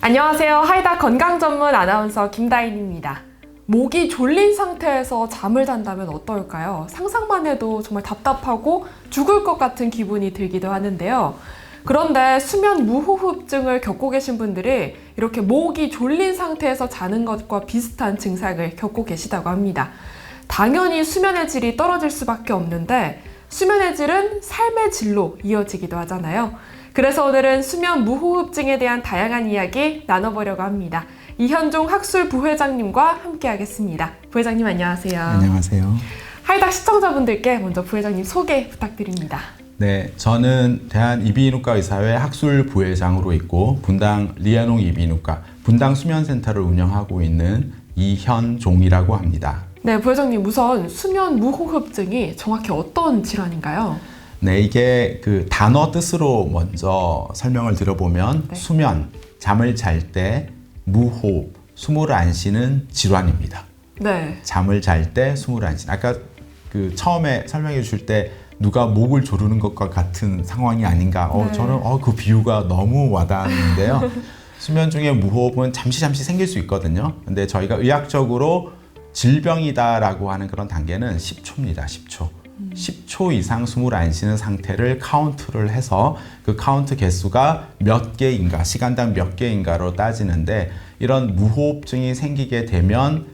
안녕하세요. 하이다 건강 전문 아나운서 김다인입니다. 목이 졸린 상태에서 잠을 잔다면 어떨까요? 상상만 해도 정말 답답하고 죽을 것 같은 기분이 들기도 하는데요. 그런데 수면 무호흡증을 겪고 계신 분들이 이렇게 목이 졸린 상태에서 자는 것과 비슷한 증상을 겪고 계시다고 합니다. 당연히 수면의 질이 떨어질 수밖에 없는데 수면의 질은 삶의 질로 이어지기도 하잖아요. 그래서 오늘은 수면 무호흡증에 대한 다양한 이야기 나눠보려고 합니다. 이현종 학술 부회장님과 함께 하겠습니다. 부회장님 안녕하세요. 안녕하세요. 하이닥 시청자분들께 먼저 부회장님 소개 부탁드립니다. 네, 저는 대한이비인후과의사회 학술 부회장으로 있고 분당 리아농 이비인후과 분당 수면센터를 운영하고 있는 이현종이라고 합니다. 네, 부회장님 우선 수면 무호흡증이 정확히 어떤 질환인가요? 네, 이게 그 단어 뜻으로 먼저 설명을 들어보면 수면, 잠을 잘 때 무호흡, 숨을 안 쉬는 질환입니다. 네. 잠을 잘 때 숨을 안 쉬는. 아까 그 처음에 설명해 주실 때 누가 목을 조르는 것과 같은 상황이 아닌가. 네. 저는 그 비유가 너무 와닿았는데요. 수면 중에 무호흡은 잠시 생길 수 있거든요. 근데 저희가 의학적으로 질병이다라고 하는 그런 단계는 10초입니다. 10초. 10초 이상 숨을 안 쉬는 상태를 카운트를 해서 그 카운트 개수가 몇 개인가, 시간당 몇 개인가로 따지는데 이런 무호흡증이 생기게 되면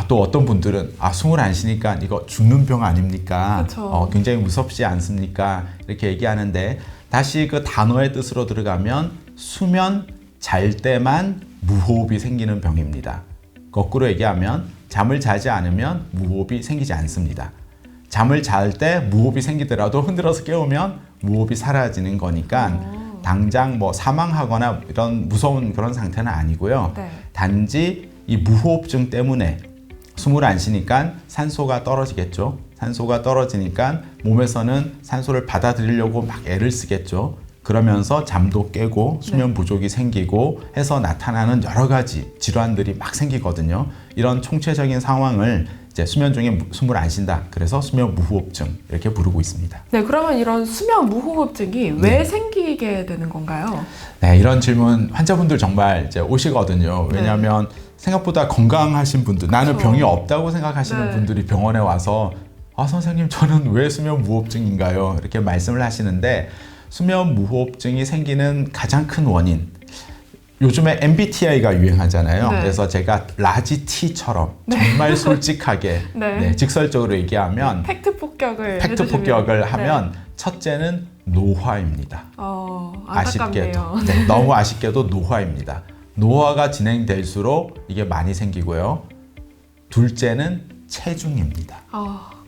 또 어떤 분들은 숨을 안 쉬니까 이거 죽는 병 아닙니까? 굉장히 무섭지 않습니까? 이렇게 얘기하는데 다시 그 단어의 뜻으로 들어가면 수면 잘 때만 무호흡이 생기는 병입니다. 거꾸로 얘기하면 잠을 자지 않으면 무호흡이 생기지 않습니다. 잠을 잘 때 무호흡이 생기더라도 흔들어서 깨우면 무호흡이 사라지는 거니까 당장 뭐 사망하거나 이런 무서운 그런 상태는 아니고요. 네. 단지 이 무호흡증 때문에 숨을 안 쉬니까 산소가 떨어지겠죠. 산소가 떨어지니까 몸에서는 산소를 받아들이려고 막 애를 쓰겠죠. 그러면서 잠도 깨고 수면 부족이 생기고 해서 나타나는 여러 가지 질환들이 막 생기거든요. 이런 총체적인 상황을 이제 수면 중에 숨을 안 쉰다. 그래서 수면 무호흡증 이렇게 부르고 있습니다. 네, 그러면 이런 수면 무호흡증이 왜 생기게 되는 건가요? 네, 이런 질문 환자분들 정말 이제 오시거든요. 왜냐하면 생각보다 건강하신 분들, 나는 병이 없다고 생각하시는 분들이 병원에 와서 선생님 저는 왜 수면 무호흡증인가요? 이렇게 말씀을 하시는데 수면 무호흡증이 생기는 가장 큰 원인, 요즘에 MBTI가 유행하잖아요. 그래서 제가 라지 T처럼 정말 솔직하게 직설적으로 얘기하면 팩트 폭격을 하면 첫째는 노화입니다. 아쉽게도 너무 아쉽게도 노화입니다. 노화가 진행될수록 이게 많이 생기고요. 둘째는 체중입니다.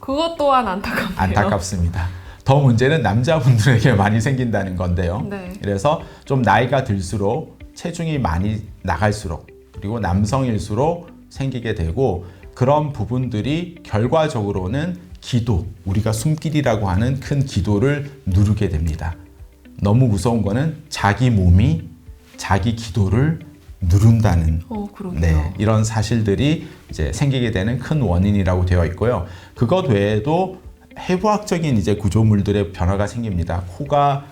그것 또한 안타깝네요. 안타깝습니다. 더 문제는 남자분들에게 많이 생긴다는 건데요. 그래서 좀 나이가 들수록 체중이 많이 나갈수록 그리고 남성일수록 생기게 되고 그런 부분들이 결과적으로는 기도, 우리가 숨길이라고 하는 큰 기도를 누르게 됩니다. 너무 무서운 거는 자기 몸이 자기 기도를 누른다는 이런 사실들이 이제 생기게 되는 큰 원인이라고 되어 있고요. 그것 외에도 해부학적인 이제 구조물들의 변화가 생깁니다.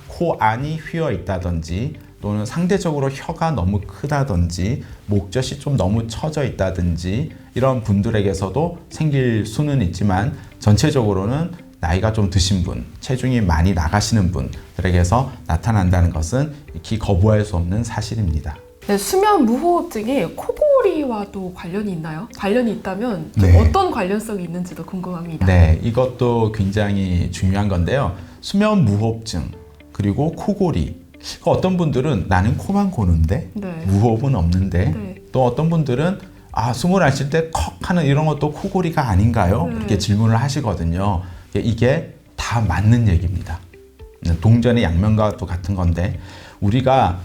코 안이 휘어 있다든지 또는 상대적으로 혀가 너무 크다든지 목젖이 좀 너무 처져 있다든지 이런 분들에게서도 생길 수는 있지만 전체적으로는 나이가 좀 드신 분, 체중이 많이 나가시는 분들에게서 나타난다는 것은 익히 거부할 수 없는 사실입니다. 네, 수면 무호흡증이 코골이와도 관련이 있나요? 관련이 있다면 어떤 관련성이 있는지도 궁금합니다. 네, 이것도 굉장히 중요한 건데요. 수면 무호흡증 그리고 코골이, 어떤 분들은 나는 코만 고는데 무호흡은 없는데 또 어떤 분들은 숨을 안 쉴 때 컥 하는 이런 것도 코골이가 아닌가요? 이렇게 질문을 하시거든요. 이게 다 맞는 얘기입니다. 동전의 양면과 또 같은 건데 우리가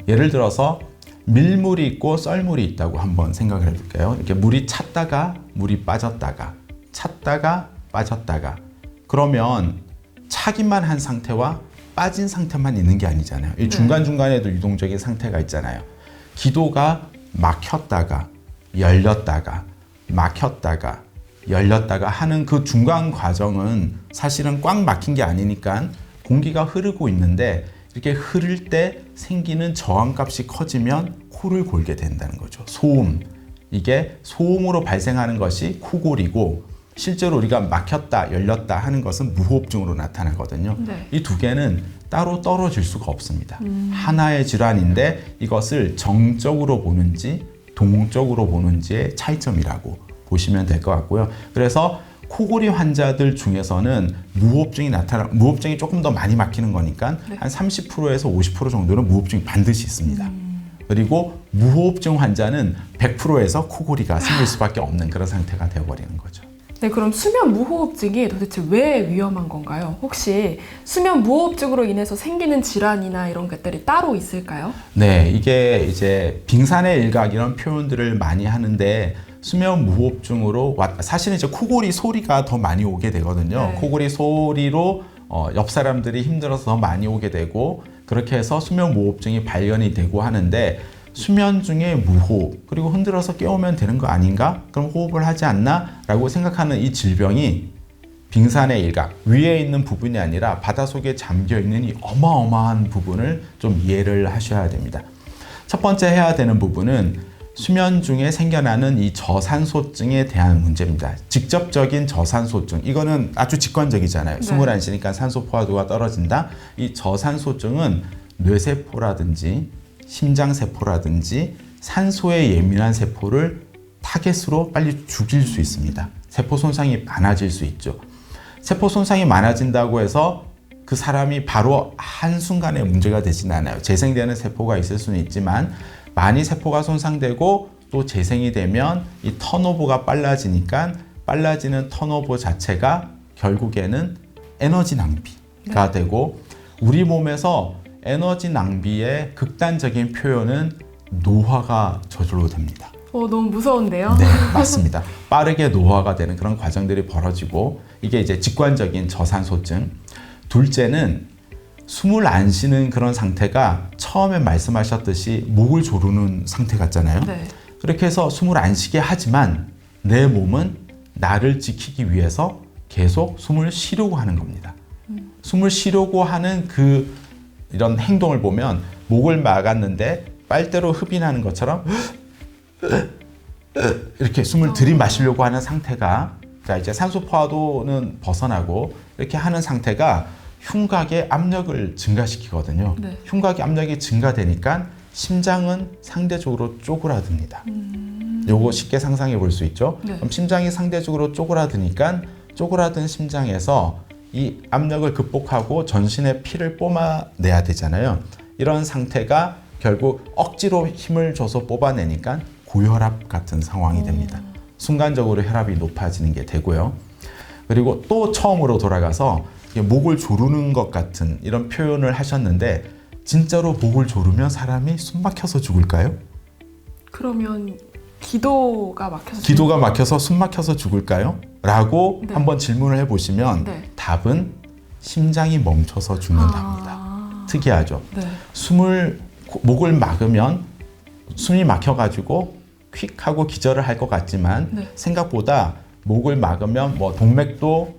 예를 들어서 밀물이 있고 썰물이 있다고 한번 생각을 해볼게요. 이렇게 물이 찼다가 물이 빠졌다가 찼다가 빠졌다가 그러면 차기만 한 상태와 빠진 상태만 있는 게 아니잖아요. 이 중간중간에도 유동적인 상태가 있잖아요. 기도가 막혔다가 열렸다가 막혔다가 열렸다가 하는 그 중간 과정은 사실은 꽉 막힌 게 아니니까 공기가 흐르고 있는데 이렇게 흐를 때 생기는 저항값이 커지면 코를 골게 된다는 거죠. 소음. 이게 소음으로 발생하는 것이 코골이고 실제로 우리가 막혔다, 열렸다 하는 것은 무호흡증으로 나타나거든요. 네. 이 두 개는 따로 떨어질 수가 없습니다. 하나의 질환인데 이것을 정적으로 보는지 동적으로 보는지의 차이점이라고 보시면 될 것 같고요. 그래서 코골이 환자들 중에서는 무호흡증이 조금 더 많이 막히는 거니까 네. 한 30%에서 50% 정도는 무호흡증이 반드시 있습니다. 그리고 무호흡증 환자는 100%에서 코골이가 생길 수밖에 없는 그런 상태가 되어버리는 거죠. 네, 그럼 수면 무호흡증이 도대체 왜 위험한 건가요? 혹시 수면 무호흡증으로 인해서 생기는 질환이나 이런 것들이 따로 있을까요? 네, 이게 이제 빙산의 일각 이런 표현들을 많이 하는데 수면 무호흡증으로 사실은 이제 코골이 소리가 더 많이 오게 되거든요. 네. 코골이 소리로 옆 사람들이 힘들어서 더 많이 오게 되고 그렇게 해서 수면 무호흡증이 발견이 되고 하는데 수면 중에 무호흡 그리고 흔들어서 깨우면 되는 거 아닌가? 그럼 호흡을 하지 않나? 라고 생각하는 이 질병이 빙산의 일각 위에 있는 부분이 아니라 바닷속에 잠겨있는 이 어마어마한 부분을 좀 이해를 하셔야 됩니다. 첫 번째 해야 되는 부분은 수면 중에 생겨나는 이 저산소증에 대한 문제입니다. 직접적인 저산소증 이거는 아주 직관적이잖아요. 네. 숨을 안 쉬니까 산소 포화도가 떨어진다. 이 저산소증은 뇌세포라든지 심장세포라든지 산소에 예민한 세포를 타겟으로 빨리 죽일 수 있습니다. 세포 손상이 많아질 수 있죠. 세포 손상이 많아진다고 해서 그 사람이 바로 한순간에 문제가 되지는 않아요. 재생되는 세포가 있을 수는 있지만 많이 세포가 손상되고 또 재생이 되면 이 턴오버가 빨라지니까 빨라지는 턴오버 자체가 결국에는 에너지 낭비가 되고 우리 몸에서 에너지 낭비의 극단적인 표현은 노화가 저절로 됩니다. 너무 무서운데요? 네, 맞습니다. 빠르게 노화가 되는 그런 과정들이 벌어지고 이게 이제 직관적인 저산소증. 둘째는 숨을 안 쉬는 그런 상태가 처음에 말씀하셨듯이 목을 조르는 상태 같잖아요. 네. 그렇게 해서 숨을 안 쉬게 하지만 내 몸은 나를 지키기 위해서 계속 숨을 쉬려고 하는 겁니다. 숨을 쉬려고 하는 이런 행동을 보면 목을 막았는데 빨대로 흡인하는 것처럼 이렇게 숨을 들이마시려고 하는 상태가 자 이제 산소 포화도는 벗어나고 이렇게 하는 상태가 흉곽의 압력을 증가시키거든요. 네. 흉곽의 압력이 증가되니까 심장은 상대적으로 쪼그라듭니다. 요거 쉽게 상상해 볼 수 있죠. 네. 그럼 심장이 상대적으로 쪼그라드니까 쪼그라든 심장에서 이 압력을 극복하고 전신에 피를 뽑아내야 되잖아요. 이런 상태가 결국 억지로 힘을 줘서 뽑아내니까 고혈압 같은 상황이 됩니다. 순간적으로 혈압이 높아지는 게 되고요. 그리고 또 처음으로 돌아가서 목을 조르는 것 같은 이런 표현을 하셨는데 진짜로 목을 조르면 사람이 숨 막혀서 죽을까요? 그러면 기도가 막혀서 숨 막혀서 죽을까요? 라고 네. 한번 질문을 해보시면 네. 답은 심장이 멈춰서 죽는답니다. 특이하죠? 네. 목을 막으면 숨이 막혀가지고 퀵 하고 기절을 할 것 같지만 네. 생각보다 목을 막으면 뭐 동맥도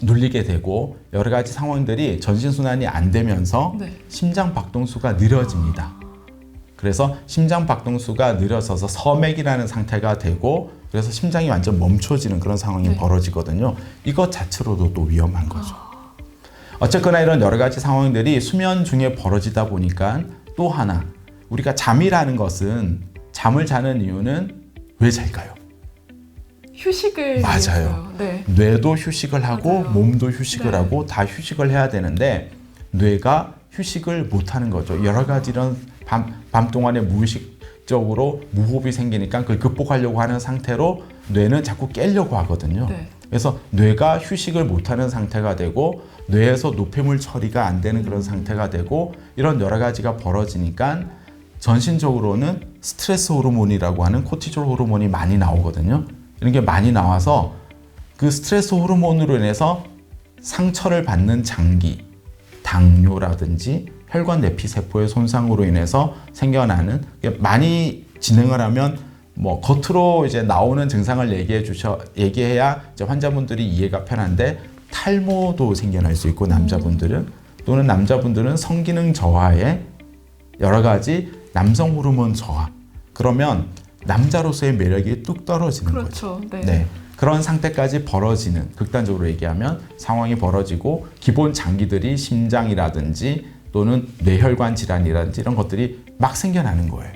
눌리게 되고 여러 가지 상황들이 전신순환이 안 되면서 네. 심장 박동수가 느려집니다. 그래서 심장 박동수가 느려져서 서맥이라는 상태가 되고 그래서 심장이 완전 멈춰지는 그런 상황이 네. 벌어지거든요. 이것 자체로도 또 위험한 거죠. 어쨌거나 이런 여러 가지 상황들이 수면 중에 벌어지다 보니까 또 하나 우리가 잠이라는 것은 잠을 자는 이유는 왜 잘까요? 휴식을 맞아요. 위해서요. 네. 뇌도 휴식을 하고 맞아요. 몸도 휴식을 네. 하고 다 휴식을 해야 되는데 뇌가 휴식을 못하는 거죠. 여러 가지 이런 밤 동안에 무의식적으로 무호흡이 생기니까 그걸 극복하려고 하는 상태로 뇌는 자꾸 깨려고 하거든요. 네. 그래서 뇌가 휴식을 못하는 상태가 되고 뇌에서 노폐물 처리가 안 되는 그런 상태가 되고 이런 여러 가지가 벌어지니까 전신적으로는 스트레스 호르몬이라고 하는 코티졸 호르몬이 많이 나오거든요. 이런 게 많이 나와서 그 스트레스 호르몬으로 인해서 상처를 받는 장기, 당뇨라든지 혈관 내피세포의 손상으로 인해서 생겨나는 많이 진행을 하면 뭐 겉으로 이제 나오는 증상을 얘기해야 이제 환자분들이 이해가 편한데 탈모도 생겨날 수 있고 남자분들은 또는 남자분들은 성기능 저하에 여러 가지 남성 호르몬 저하. 그러면 남자로서의 매력이 뚝 떨어지는 그렇죠. 거죠. 네. 그런 상태까지 벌어지는, 극단적으로 얘기하면 상황이 벌어지고 기본 장기들이 심장이라든지 또는 뇌혈관 질환이라든지 이런 것들이 막 생겨나는 거예요.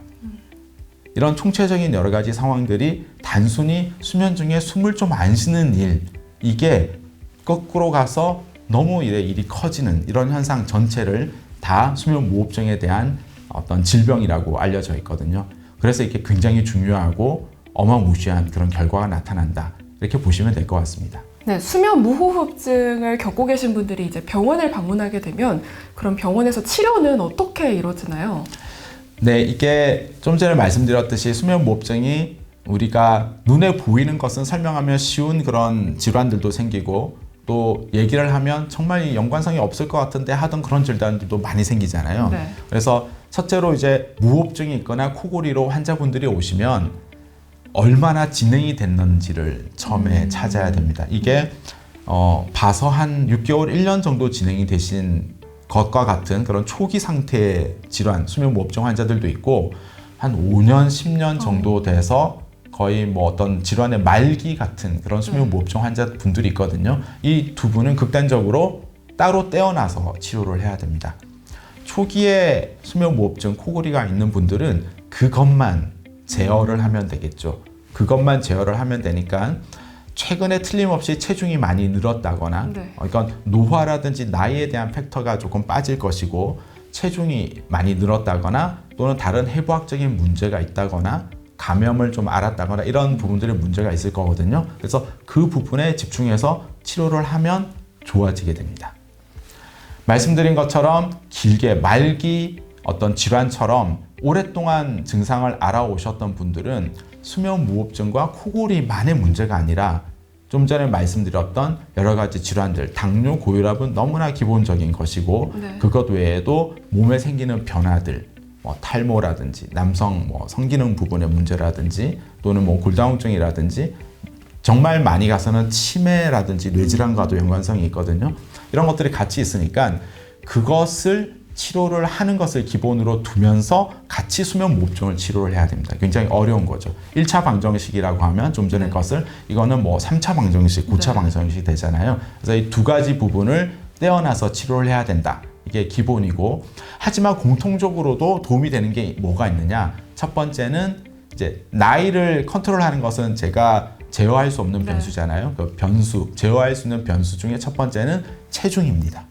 이런 총체적인 여러 가지 상황들이 단순히 수면 중에 숨을 좀 안 쉬는 일, 이게 거꾸로 가서 너무 일이 커지는 이런 현상 전체를 다 수면 무호흡증에 대한 어떤 질병이라고 알려져 있거든요. 그래서 이게 굉장히 중요하고 어마무시한 그런 결과가 나타난다. 이렇게 보시면 될 것 같습니다. 네, 수면 무호흡증을 겪고 계신 분들이 이제 병원을 방문하게 되면 그럼 병원에서 치료는 어떻게 이루어지나요? 네, 이게 좀 전에 말씀드렸듯이 수면 무호흡증이 우리가 눈에 보이는 것은 설명하면 쉬운 그런 질환들도 생기고 또 얘기를 하면 정말 연관성이 없을 것 같은데 하던 그런 질환들도 많이 생기잖아요. 네. 그래서 첫째로 이제 무호흡증이 있거나 코골이로 환자분들이 오시면 얼마나 진행이 됐는지를 처음에 찾아야 됩니다. 이게 봐서 한 6개월, 1년 정도 진행이 되신 것과 같은 그런 초기 상태의 질환, 수면 무호흡증 환자들도 있고 한 5년, 10년 정도 돼서 거의 뭐 어떤 질환의 말기 같은 그런 수면 무호흡증 환자분들이 있거든요. 이 두 분은 극단적으로 따로 떼어놔서 치료를 해야 됩니다. 초기에 수면 무호흡증, 코골이가 있는 분들은 그것만 제어를 하면 되겠죠. 그것만 제어를 하면 되니까 최근에 틀림없이 체중이 많이 늘었다거나 이건 노화라든지 나이에 대한 팩터가 조금 빠질 것이고 체중이 많이 늘었다거나 또는 다른 해부학적인 문제가 있다거나 감염을 좀 앓았다거나 이런 부분들의 문제가 있을 거거든요. 그래서 그 부분에 집중해서 치료를 하면 좋아지게 됩니다. 말씀드린 것처럼 길게 말기 어떤 질환처럼 오랫동안 증상을 알아오셨던 분들은 수면 무호흡증과 코골이만의 문제가 아니라 좀 전에 말씀드렸던 여러 가지 질환들, 당뇨, 고혈압은 너무나 기본적인 것이고 그것 외에도 몸에 생기는 변화들, 뭐 탈모라든지 남성 성기능 부분의 문제라든지 또는 골다공증이라든지 정말 많이 가서는 치매라든지 뇌질환과도 연관성이 있거든요. 이런 것들이 같이 있으니까 그것을 치료를 하는 것을 기본으로 두면서 같이 수면 무호흡증을 치료를 해야 됩니다. 굉장히 어려운 거죠. 1차 방정식이라고 하면 좀 전에 것을 이거는 3차 방정식, 9차 방정식이 되잖아요. 그래서 이 두 가지 부분을 떼어놔서 치료를 해야 된다. 이게 기본이고, 하지만 공통적으로도 도움이 되는 게 뭐가 있느냐? 첫 번째는 이제 나이를 컨트롤하는 것은 제가 제어할 수 없는 변수잖아요. 그 변수, 제어할 수 있는 변수 중에 첫 번째는 체중입니다.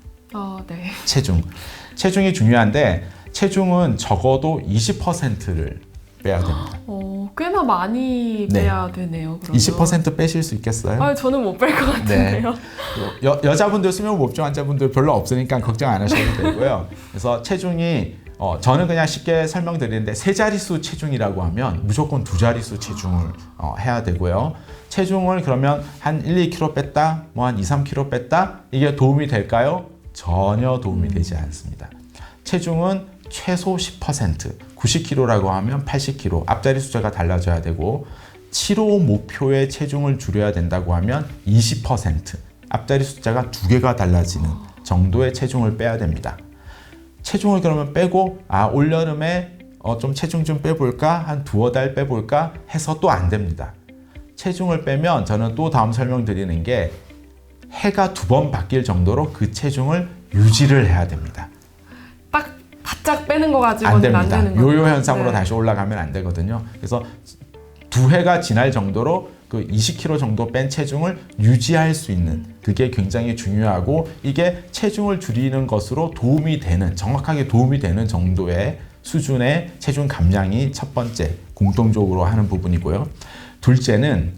체중이 중요한데 체중은 적어도 20%를 빼야 됩니다. 꽤나 많이 빼야 되네요. 그러면. 20% 빼실 수 있겠어요? 저는 못 뺄 것 같은데요. 여자분들 수면 무호흡증 환자분들 별로 없으니까 걱정 안 하셔도 되고요. 그래서 체중이 저는 그냥 쉽게 설명드리는데 세 자릿수 체중이라고 하면 무조건 두 자릿수 체중을 해야 되고요. 체중을 그러면 한 1, 2kg 뺐다, 한 2, 3kg 뺐다, 이게 도움이 될까요? 전혀 도움이 되지 않습니다. 체중은 최소 10%, 90kg라고 하면 80kg, 앞자리 숫자가 달라져야 되고 치료 목표의 체중을 줄여야 된다고 하면 20%, 앞자리 숫자가 2개가 달라지는 정도의 체중을 빼야 됩니다. 체중을 그러면 빼고 올여름에 좀 체중 좀 빼볼까? 한 두어 달 빼볼까? 해서 또 안 됩니다. 체중을 빼면 저는 또 다음 설명드리는 게 해가 2번 바뀔 정도로 그 체중을 유지를 해야 됩니다. 딱 바짝 빼는 거 가지고는 안 되는 거예요. 요요 현상으로 다시 올라가면 안 되거든요. 그래서 2해가 지날 정도로 그 20kg 정도 뺀 체중을 유지할 수 있는, 그게 굉장히 중요하고 이게 체중을 줄이는 것으로 도움이 되는, 정확하게 도움이 되는 정도의 수준의 체중 감량이 첫 번째 공통적으로 하는 부분이고요. 둘째는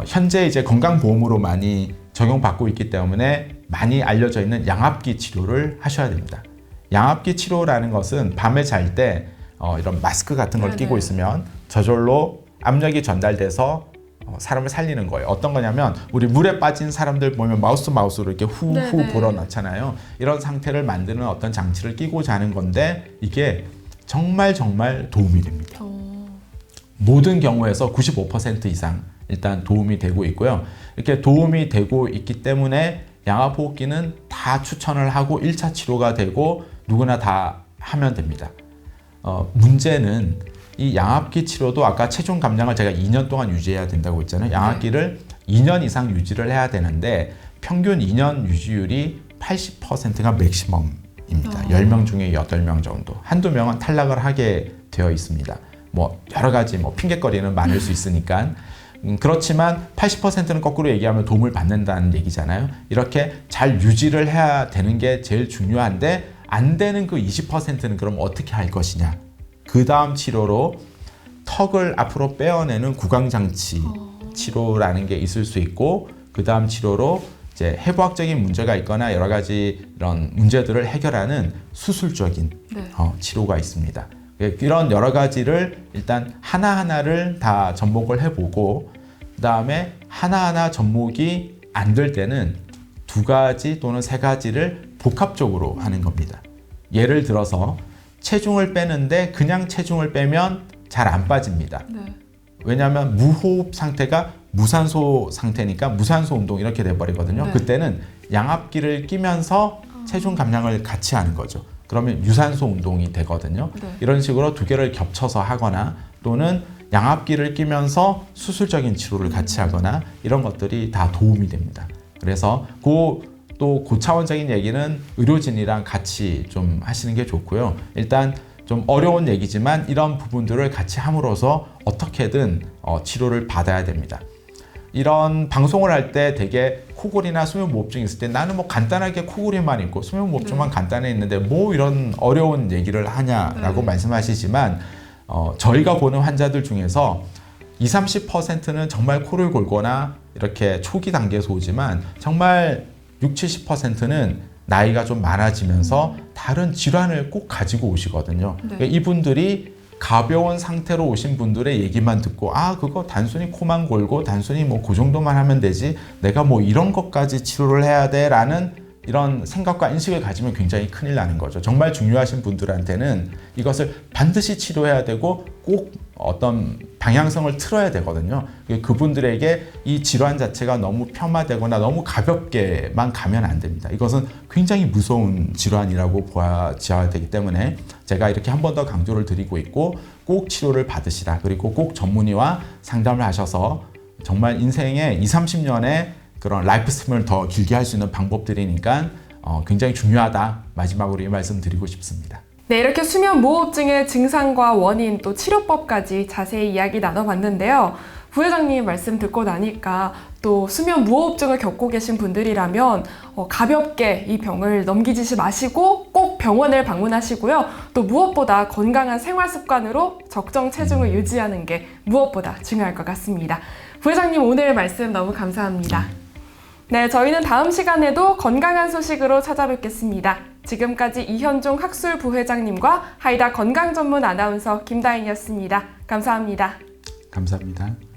현재 이제 건강보험으로 많이 적용받고 있기 때문에 많이 알려져 있는 양압기 치료를 하셔야 됩니다. 양압기 치료라는 것은 밤에 잘 때 이런 마스크 같은 걸 끼고 있으면 저절로 압력이 전달돼서 사람을 살리는 거예요. 어떤 거냐면 우리 물에 빠진 사람들 보면 마우스로 이렇게 후후 불어넣잖아요. 이런 상태를 만드는 어떤 장치를 끼고 자는 건데 이게 정말 도움이 됩니다. 모든 경우에서 95% 이상 일단 도움이 되고 있고요. 이렇게 도움이 되고 있기 때문에 양압호흡기는 다 추천을 하고 1차 치료가 되고 누구나 다 하면 됩니다. 문제는 이 양압기 치료도 아까 체중 감량을 제가 2년 동안 유지해야 된다고 했잖아요. 양압기를 2년 이상 유지를 해야 되는데 평균 2년 유지율이 80%가 맥시멈입니다. 10명 중에 8명 정도. 한두 명은 탈락을 하게 되어 있습니다. 뭐 여러 가지 핑계거리는 많을 수 있으니까. 그렇지만 80%는 거꾸로 얘기하면 도움을 받는다는 얘기잖아요. 이렇게 잘 유지를 해야 되는 게 제일 중요한데 안 되는 그 20%는 그럼 어떻게 할 것이냐. 그 다음 치료로 턱을 앞으로 빼어내는 구강장치 치료라는 게 있을 수 있고 그 다음 치료로 이제 해부학적인 문제가 있거나 여러 가지 이런 문제들을 해결하는 수술적인 치료가 있습니다. 이런 여러 가지를 일단 하나하나를 다 접목을 해보고 그 다음에 하나하나 접목이 안 될 때는 2가지 또는 3가지를 복합적으로 하는 겁니다. 예를 들어서 체중을 빼는데 그냥 체중을 빼면 잘 안 빠집니다. 왜냐하면 무호흡 상태가 무산소 상태니까 무산소 운동 이렇게 돼버리거든요. 그때는 양압기를 끼면서 체중 감량을 같이 하는 거죠. 그러면 유산소 운동이 되거든요. 이런 식으로 2개를 겹쳐서 하거나 또는 양압기를 끼면서 수술적인 치료를 같이 하거나 이런 것들이 다 도움이 됩니다. 그래서 또 고차원적인 얘기는 의료진이랑 같이 좀 하시는 게 좋고요. 일단 좀 어려운 얘기지만 이런 부분들을 같이 함으로써 어떻게든 치료를 받아야 됩니다. 이런 방송을 할 때 되게 코골이나 수면무호흡증 있을 때 나는 뭐 간단하게 코골이만 있고 수면무호흡증만 간단해 있는데 뭐 이런 어려운 얘기를 하냐라고 말씀하시지만 저희가 보는 환자들 중에서 20-30%는 정말 코를 골거나 이렇게 초기 단계에서 오지만 정말 60-70%는 나이가 좀 많아지면서 다른 질환을 꼭 가지고 오시거든요. 그러니까 이분들이 가벼운 상태로 오신 분들의 얘기만 듣고 그거 단순히 코만 골고 단순히 뭐 그 정도만 하면 되지 내가 뭐 이런 것까지 치료를 해야 돼 라는 이런 생각과 인식을 가지면 굉장히 큰일 나는 거죠. 정말 중요하신 분들한테는 이것을 반드시 치료해야 되고 꼭 어떤 방향성을 틀어야 되거든요. 그분들에게 이 질환 자체가 너무 폄하되거나 너무 가볍게만 가면 안 됩니다. 이것은 굉장히 무서운 질환이라고 보아져야 되기 때문에 제가 이렇게 한 번 더 강조를 드리고 있고 꼭 치료를 받으시라. 그리고 꼭 전문의와 상담을 하셔서 정말 인생의 20-30년의 그런 라이프 스팬을 더 길게 할 수 있는 방법들이니까 굉장히 중요하다. 마지막으로 이 말씀 드리고 싶습니다. 네, 이렇게 수면무호흡증의 증상과 원인 또 치료법까지 자세히 이야기 나눠봤는데요. 부회장님 말씀 듣고 나니까 또 수면무호흡증을 겪고 계신 분들이라면 가볍게 이 병을 넘기지 마시고 꼭 병원을 방문하시고요. 또 무엇보다 건강한 생활 습관으로 적정 체중을 유지하는 게 무엇보다 중요할 것 같습니다. 부회장님 오늘 말씀 너무 감사합니다. 네, 저희는 다음 시간에도 건강한 소식으로 찾아뵙겠습니다. 지금까지 이현종 학술 부회장님과 하이다 건강 전문 아나운서 김다인이었습니다. 감사합니다. 감사합니다.